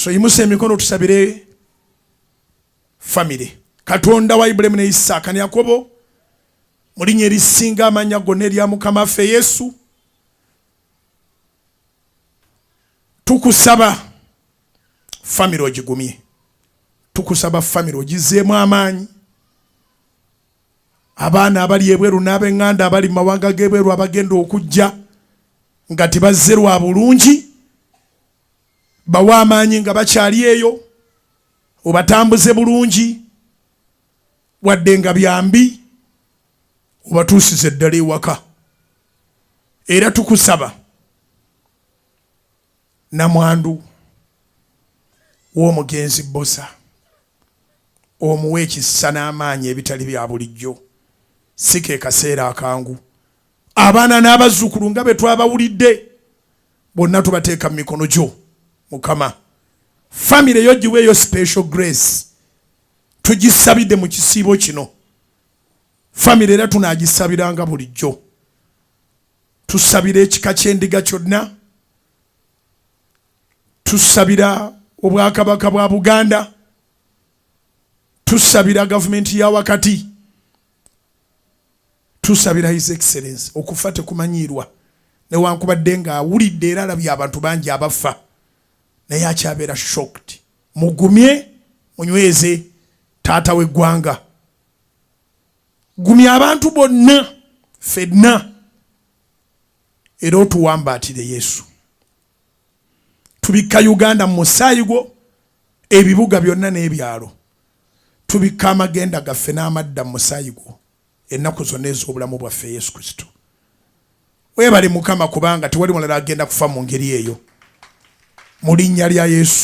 So yimuse emikono tusabire famire. Katonda wa Ibrahimu ne Isaaka ne Yakobo mulinnya erisinga amanya gonna erya Mukama waffe Yesu, tukusaba famire ogigumye, tukusaba famire ogizeemu amaanyi. Abaana abali ebweru n'ab'eŋŋanda abali mu mawanga g'ebweru abagenda okujja nga tebazze lwa bulungi, bawa amaanyi nga bakyali eyo, obatambuze bulungi, wadde nga byambi obatuusize ddala ewaka. Era tukusaba namwandu w'omugenzi Bbosa omuwe ekisa n'amaanyi ebitali bya bulijjo, si ke kaseera akangu. Abaana n'abazzukulu nga bwe twabawulidde bonna tubateeka mu mikono gyo Mukama. Famire yo giweeyo special grace, tugisabidde mu kisiibo kino. Famire era tunaagisabiranga bulijjo. Tusabira ekika ky'endiga kyonna, tusabira obwakabaka bwa Buganda, tusabira gavumenti ya wakati, tusabira His Excellency. Okufa tekumanyiirwa, newankubadde nga awulidde era alabye abantu bangi abafa, naye akyabeera shocked. Mugumye munyweze taata w'eggwanga, gumya abantu bonna ffenna, era otuwambaatire Yesu. Tubikka Uganda mu musaayi gwo, ebibuga byonna n'ebyalo. Tubikka amagenda gaffe n'amadda mu musaayi gwo ennaku zonna ez'obulamu bwaffe Yesu Kristo. Weebale Mukama kubanga tewali mulala agenda kufa mu ngeri eyo. Mu linnya lya Yesu.